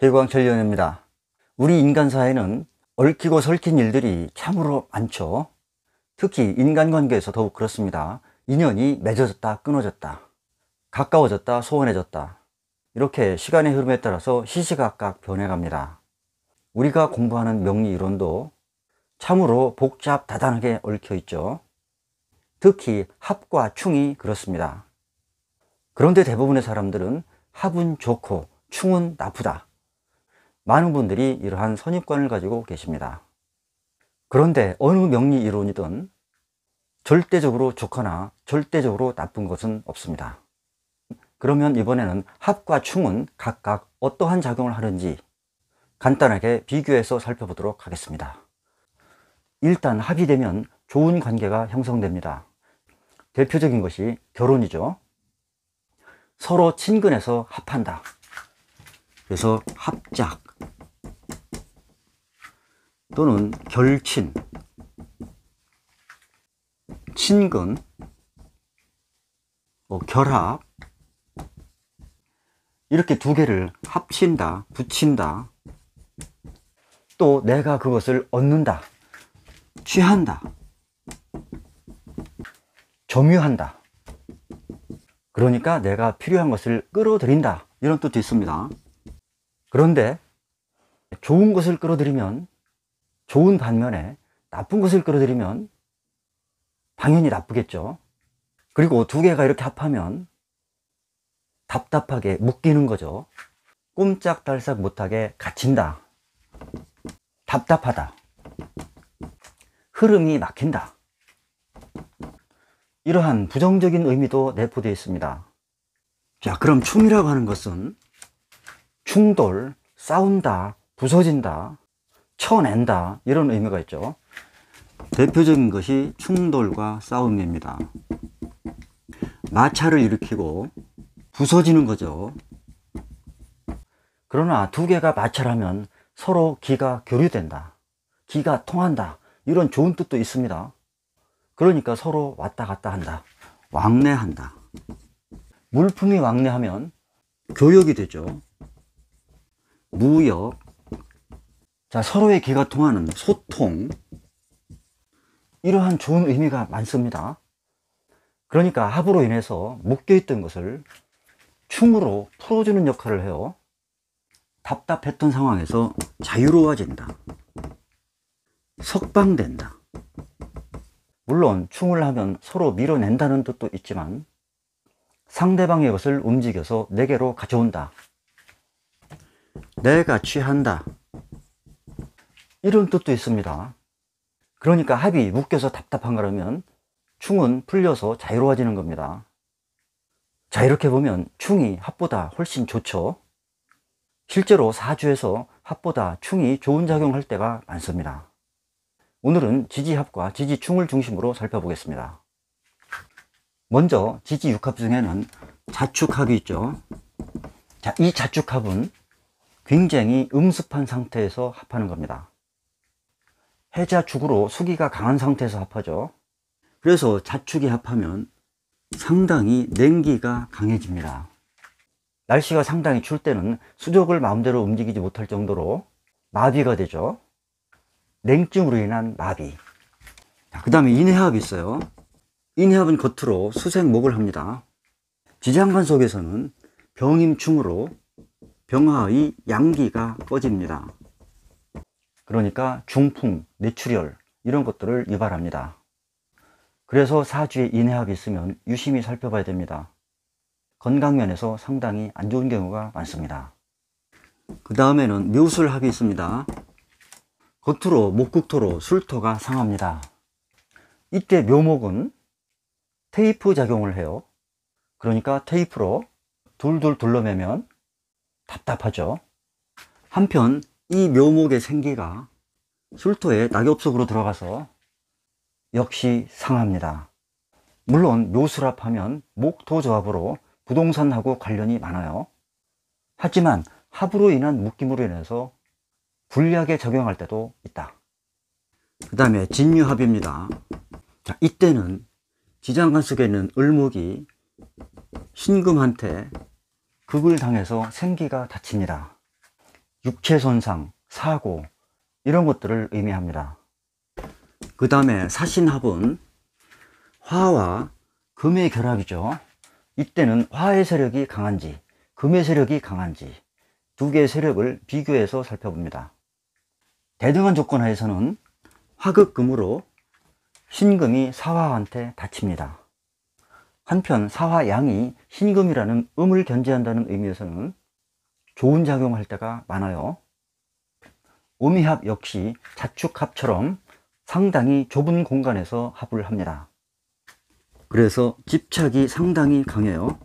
해광천리원입니다. 우리 인간 사회는 얽히고 설킨 일들이 참으로 많죠. 특히 인간관계에서 더욱 그렇습니다. 인연이 맺어졌다 끊어졌다, 가까워졌다 소원해졌다, 이렇게 시간의 흐름에 따라서 시시각각 변해갑니다. 우리가 공부하는 명리이론도 참으로 복잡다단하게 얽혀 있죠. 특히 합과 충이 그렇습니다. 그런데 대부분의 사람들은 합은 좋고 충은 나쁘다, 많은 분들이 이러한 선입관을 가지고 계십니다. 그런데 어느 명리 이론이든 절대적으로 좋거나 절대적으로 나쁜 것은 없습니다. 그러면 이번에는 합과 충은 각각 어떠한 작용을 하는지 간단하게 비교해서 살펴보도록 하겠습니다. 일단 합이 되면 좋은 관계가 형성됩니다. 대표적인 것이 결혼이죠. 서로 친근해서 합한다. 그래서 합작 또는 결친, 친근, 결합, 이렇게 두 개를 합친다, 붙인다, 또 내가 그것을 얻는다, 취한다, 점유한다, 그러니까 내가 필요한 것을 끌어들인다, 이런 뜻도 있습니다. 그런데 좋은 것을 끌어들이면 좋은 반면에 나쁜 것을 끌어들이면 당연히 나쁘겠죠. 그리고 두 개가 이렇게 합하면 답답하게 묶이는 거죠. 꼼짝달싹 못하게 갇힌다, 답답하다, 흐름이 막힌다, 이러한 부정적인 의미도 내포되어 있습니다. 자, 그럼 충이라고 하는 것은 충돌, 싸운다, 부서진다, 쳐낸다, 이런 의미가 있죠. 대표적인 것이 충돌과 싸움입니다. 마찰을 일으키고 부서지는 거죠. 그러나 두 개가 마찰하면 서로 기가 교류된다, 기가 통한다, 이런 좋은 뜻도 있습니다. 그러니까 서로 왔다 갔다 한다, 왕래한다. 물품이 왕래하면 교역이 되죠. 무역, 자, 서로의 기가 통하는 소통, 이러한 좋은 의미가 많습니다. 그러니까 합으로 인해서 묶여있던 것을 충으로 풀어주는 역할을 해요. 답답했던 상황에서 자유로워진다, 석방된다. 물론 충을 하면 서로 밀어낸다는 뜻도 있지만 상대방의 것을 움직여서 내게로 가져온다, 내가 취한다, 이런 뜻도 있습니다. 그러니까 합이 묶여서 답답한 거라면 충은 풀려서 자유로워지는 겁니다. 자, 이렇게 보면 충이 합보다 훨씬 좋죠. 실제로 사주에서 합보다 충이 좋은 작용을 할 때가 많습니다. 오늘은 지지합과 지지충을 중심으로 살펴보겠습니다. 먼저 지지육합 중에는 자축합이 있죠. 자, 이 자축합은 굉장히 음습한 상태에서 합하는 겁니다. 해자축으로 수기가 강한 상태에서 합하죠. 그래서 자축이 합하면 상당히 냉기가 강해집니다. 날씨가 상당히 추울 때는 수족을 마음대로 움직이지 못할 정도로 마비가 되죠. 냉증으로 인한 마비. 그 다음에 인해합이 있어요. 인해합은 겉으로 수생목을 합니다. 지장간 속에서는 병임충으로 병화의 양기가 꺼집니다. 그러니까 중풍, 뇌출혈, 이런 것들을 유발합니다. 그래서 사주에 인해합이 있으면 유심히 살펴봐야 됩니다. 건강면에서 상당히 안 좋은 경우가 많습니다. 그 다음에는 묘술합이 있습니다. 겉으로 목국토로 술토가 상합니다. 이때 묘목은 테이프 작용을 해요. 그러니까 테이프로 둘둘 둘러매면 답답하죠. 한편 이 묘목의 생기가 술토의 낙엽 속으로 들어가서 역시 상합니다. 물론 묘술합하면 목토조합으로 부동산하고 관련이 많아요. 하지만 합으로 인한 묶임으로 인해서 불리하게 작용할 때도 있다. 그 다음에 진유합입니다. 자, 이때는 지장간 속에 있는 을목이 신금한테 극을 당해서 생기가 다칩니다. 육체 손상, 사고 이런 것들을 의미합니다. 그 다음에 사신합은 화와 금의 결합이죠. 이때는 화의 세력이 강한지 금의 세력이 강한지 두 개의 세력을 비교해서 살펴봅니다. 대등한 조건 하에서는 화극금으로 신금이 사화한테 다칩니다. 한편 사화양이 신금이라는 음을 견제한다는 의미에서는 좋은 작용할 때가 많아요. 오미합 역시 자축합처럼 상당히 좁은 공간에서 합을 합니다. 그래서 집착이 상당히 강해요.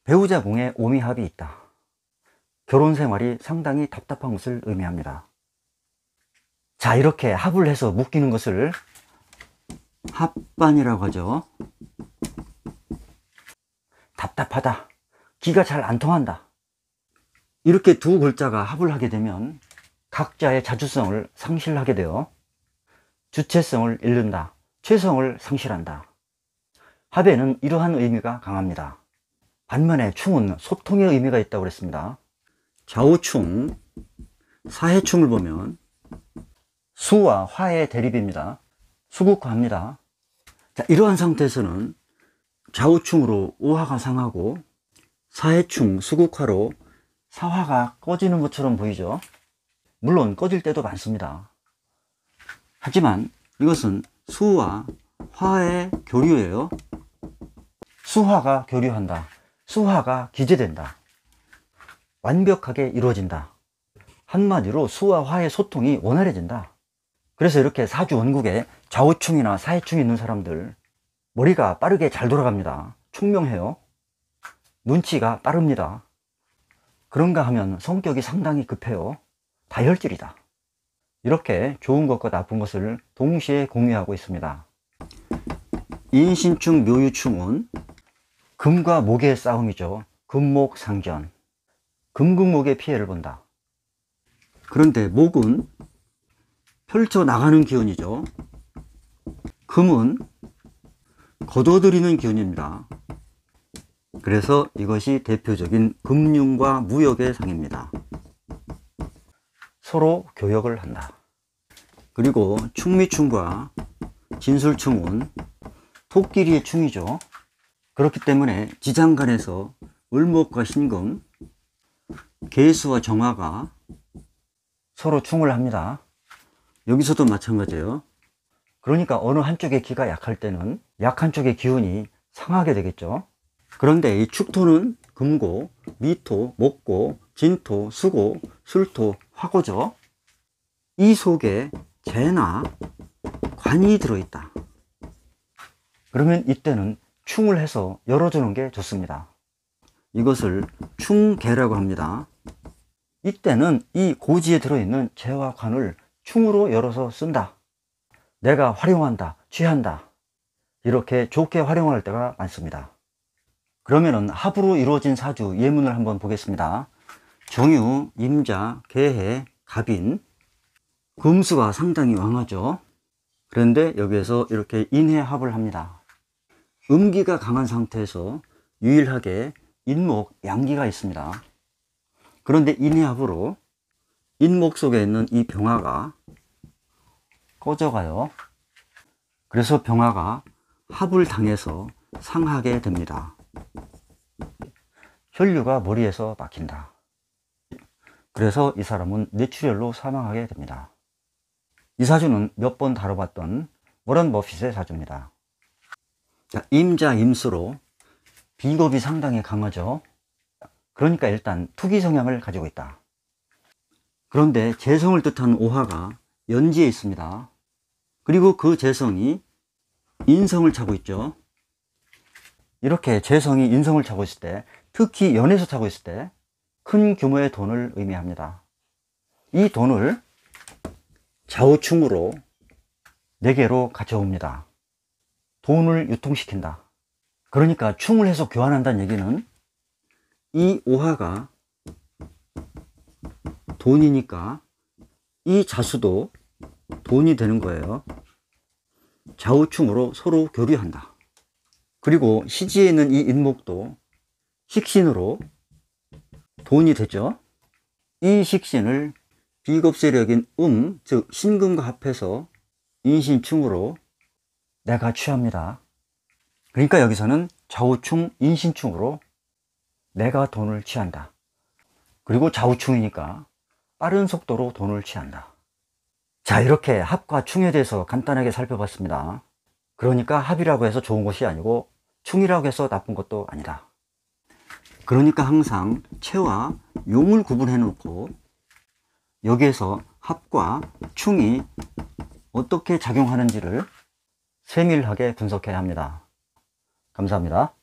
배우자 궁에 오미합이 있다. 결혼 생활이 상당히 답답한 것을 의미합니다. 자, 이렇게 합을 해서 묶이는 것을 합반이라고 하죠. 답답하다, 기가 잘 안 통한다, 이렇게 두 글자가 합을 하게 되면 각자의 자주성을 상실하게 되어 주체성을 잃는다, 최성을 상실한다. 합에는 이러한 의미가 강합니다. 반면에 충은 소통의 의미가 있다고 그랬습니다. 좌우충, 사해충을 보면 수와 화의 대립입니다. 수국화합니다. 자, 이러한 상태에서는 좌우충으로 우화가 상하고 사해충, 수국화로 사화가 꺼지는 것처럼 보이죠. 물론 꺼질 때도 많습니다. 하지만 이것은 수와 화의 교류예요. 수화가 교류한다, 수화가 기재된다, 완벽하게 이루어진다. 한마디로 수와 화의 소통이 원활해진다. 그래서 이렇게 사주 원국에 좌우충이나 사해충이 있는 사람들 머리가 빠르게 잘 돌아갑니다. 총명해요. 눈치가 빠릅니다. 그런가 하면 성격이 상당히 급해요. 다혈질이다. 이렇게 좋은 것과 나쁜 것을 동시에 공유하고 있습니다. 인신충, 묘유충은 금과 목의 싸움이죠. 금목상전. 금극목의 피해를 본다. 그런데 목은 펼쳐나가는 기운이죠. 금은 거둬들이는 기운입니다. 그래서 이것이 대표적인 금융과 무역의 상입니다. 서로 교역을 한다. 그리고 충미충과 진술충은 토끼리의 충이죠. 그렇기 때문에 지장간에서 을목과 신금, 계수와 정화가 서로 충을 합니다. 여기서도 마찬가지예요. 그러니까 어느 한쪽의 기가 약할 때는 약한 쪽의 기운이 상하게 되겠죠. 그런데 이 축토는 금고, 미토, 목고, 진토, 수고, 술토, 화고죠. 이 속에 재나 관이 들어있다. 그러면 이때는 충을 해서 열어주는 게 좋습니다. 이것을 충계라고 합니다. 이때는 이 고지에 들어있는 재와 관을 충으로 열어서 쓴다. 내가 활용한다, 취한다. 이렇게 좋게 활용할 때가 많습니다. 그러면은 합으로 이루어진 사주 예문을 한번 보겠습니다. 정유, 임자, 계해, 갑인. 금수가 상당히 왕하죠. 그런데 여기에서 이렇게 인해합을 합니다. 음기가 강한 상태에서 유일하게 인목, 양기가 있습니다. 그런데 인해합으로 인목 속에 있는 이 병화가 꺼져가요. 그래서 병화가 합을 당해서 상하게 됩니다. 혈류가 머리에서 막힌다. 그래서 이 사람은 뇌출혈로 사망하게 됩니다. 이 사주는 몇 번 다뤄봤던 워런 버핏의 사주입니다. 자, 임자, 임수로 비겁이 상당히 강하죠. 그러니까 일단 투기 성향을 가지고 있다. 그런데 재성을 뜻하는 오화가 연지에 있습니다. 그리고 그 재성이 인성을 차고 있죠. 이렇게 재성이 인성을 차고 있을 때, 특히 연에서 차고 있을 때 큰 규모의 돈을 의미합니다. 이 돈을 좌우충으로 4개로 가져옵니다. 돈을 유통시킨다. 그러니까 충을 해서 교환한다는 얘기는 이 오화가 돈이니까 이 자수도 돈이 되는 거예요. 좌우충으로 서로 교류한다. 그리고 시지에 있는 이 인목도 식신으로 돈이 되죠. 이 식신을 비겁세력인 즉 신금과 합해서 인신충으로 내가 취합니다. 그러니까 여기서는 좌우충 인신충으로 내가 돈을 취한다. 그리고 좌우충이니까 빠른 속도로 돈을 취한다. 자, 이렇게 합과 충에 대해서 간단하게 살펴봤습니다. 그러니까 합이라고 해서 좋은 것이 아니고 충이라고 해서 나쁜 것도 아니다. 그러니까 항상 체와 용을 구분해 놓고 여기에서 합과 충이 어떻게 작용하는지를 세밀하게 분석해야 합니다. 감사합니다.